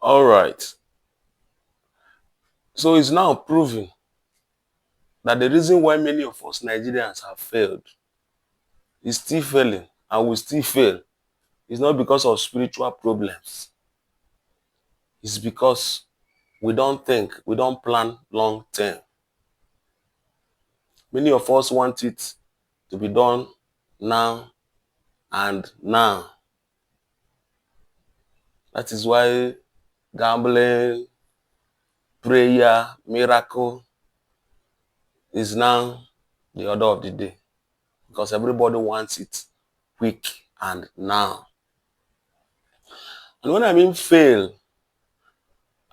All right. So it's now proven that the reason why many of us Nigerians have failed is still failing and will still fail is not because of spiritual problems. It's because we don't think, we don't plan long term. Many of us want it to be done now and now. That is why gambling, prayer, miracle is now the order of the day because everybody wants it quick and now. And when I mean fail,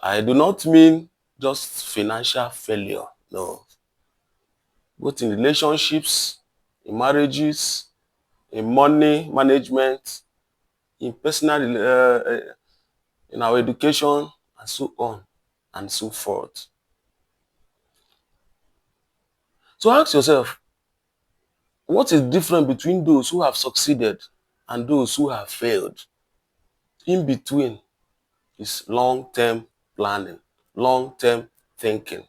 I do not mean just financial failure. No. Both in relationships, in marriages, in money management, in personal, in our education, and so on and so forth. So ask yourself, what is different between those who have succeeded and those who have failed? In between is long-term planning, long-term thinking.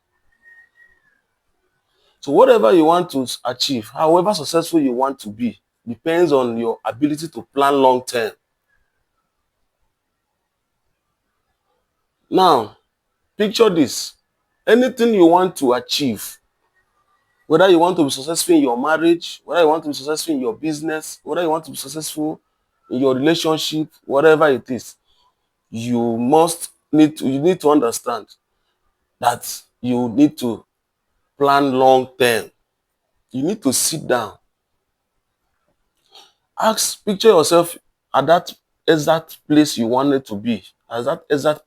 So whatever you want to achieve, however successful you want to be, depends on your ability to plan long-term. Now, picture this. Anything you want to achieve, whether you want to be successful in your marriage, whether you want to be successful in your business, whether you want to be successful in your relationship, whatever it is, you need to understand that you need to plan long term. You need to sit down. Picture yourself at that exact place you wanted to be, at that exact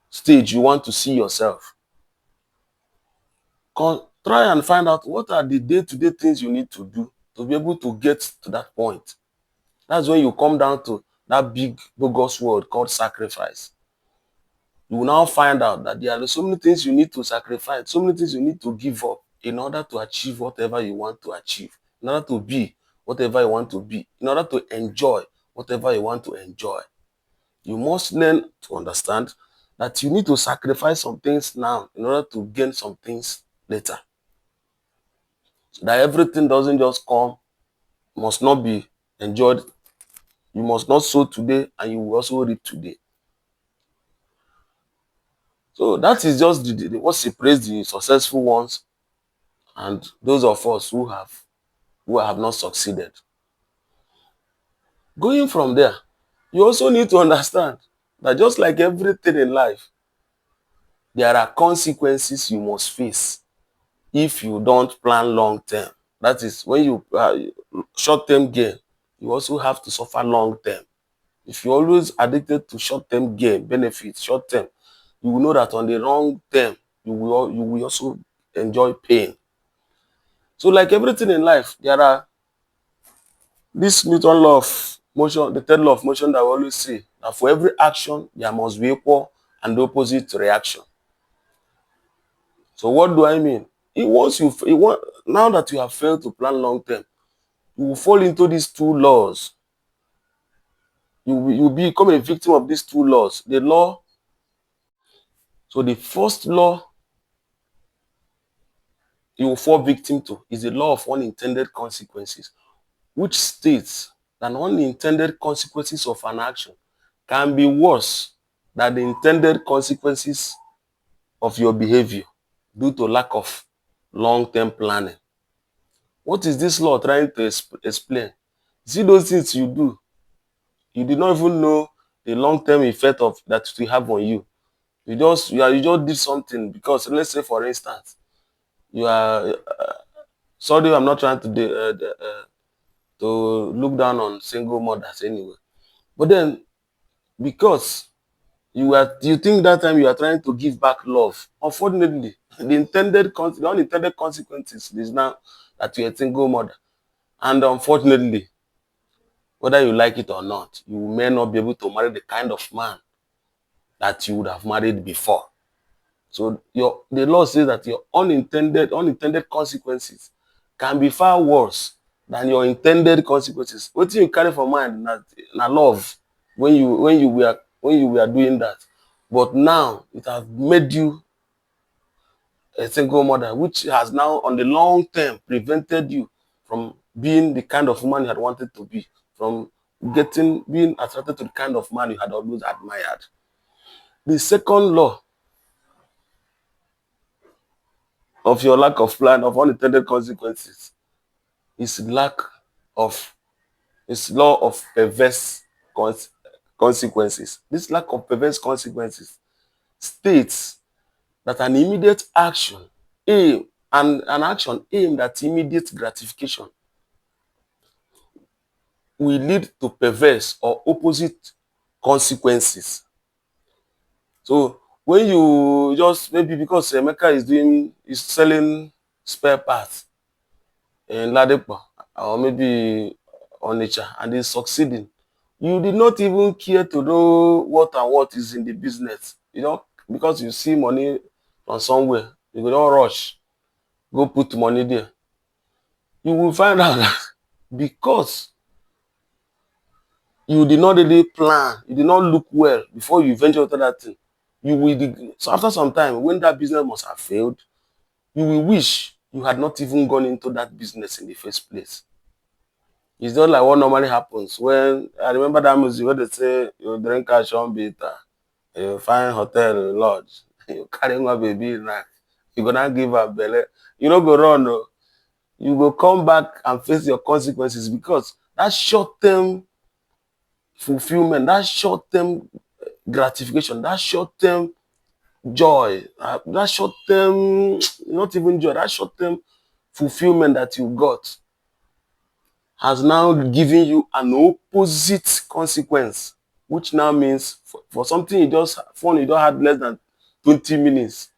stage you want to see yourself. Try and find out what are the day-to-day things you need to do to be able to get to that point. That's when you come down to that big bogus word called sacrifice. You will now find out that there are so many things you need to sacrifice, so many things you need to give up in order to achieve whatever you want to achieve, in order to be whatever you want to be, in order to enjoy whatever you want to enjoy. You must learn to understand that you need to sacrifice some things now in order to gain some things later. So that everything doesn't just come, must not be enjoyed. You must not sow today and you will also reap today. So that is just what separates the successful ones and those of us who have not succeeded. Going from there, you also need to understand that just like everything in life, there are consequences you must face if you don't plan long term. That is, when you short term gain, you also have to suffer long term. If you're always addicted to short term gain, benefits, short term, you will know that on the long term, you will also enjoy pain. So like everything in life, there are this Newton law of motion, the third law of motion that we always say, that for every action, there must be equal and opposite reaction. So what do I mean? Now that you have failed to plan long term, you will fall into these two laws. You will become a victim of these two laws. So the first law you will fall victim to is the law of unintended consequences, which states that unintended consequences of an action can be worse than the intended consequences of your behavior due to lack of long-term planning. What is this law trying to explain? See those things you do, you did not even know the long-term effect of that it will have on you. You just did something because, let's say for instance, you are sorry, I'm not trying to look down on single mothers anyway. But then, because you think that time you are trying to give back love, unfortunately, the unintended consequences is now that you're a single mother, and unfortunately, whether you like it or not, you may not be able to marry the kind of man that you would have married before. So the law says that your unintended consequences can be far worse than your intended consequences. What you carry for mind na love when you were doing that. But now it has made you a single mother, which has now on the long term prevented you from being the kind of woman you had wanted to be, from being attracted to the kind of man you had always admired. The second law of your lack of plan of unintended consequences is lack of is law of perverse cons- consequences. This lack of perverse consequences states that an immediate action aim and an action aimed at immediate gratification will lead to perverse or opposite consequences. So when you just maybe because Emeka is selling spare parts in Ladepo or maybe Onitsha and is succeeding, you did not even care to know what and what is in the business. You know, because you see money from somewhere, you go don rush go put money there. You will find out that because you did not really plan, you did not look well before you venture into that thing, you will so after some time when that business must have failed, you will wish you had not even gone into that business in the first place. It's not like what normally happens when I remember that music where they say you drink cash on bitter, you find hotel lodge, you carry one baby knack, you go now give her belle. You no go run o. You go come back and face your consequences because that short term fulfillment, that short term gratification, that short term joy, that short term, not even joy, that short term fulfillment that you got has now given you an opposite consequence, which now means for something you just fun you don't have less than 20 minutes,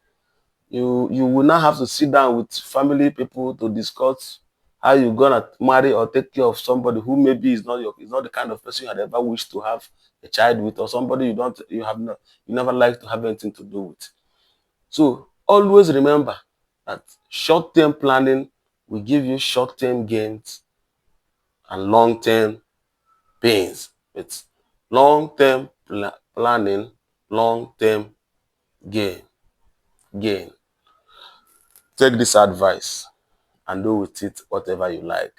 you will now have to sit down with family people to discuss how you gonna marry or take care of somebody who maybe is not the kind of person you had ever wished to have a child with, or somebody you never like to have anything to do with. So always remember that short-term planning will give you short-term gains and long-term pains. It's long-term planning, long-term gain. Gain. Take this advice and do with it whatever you like.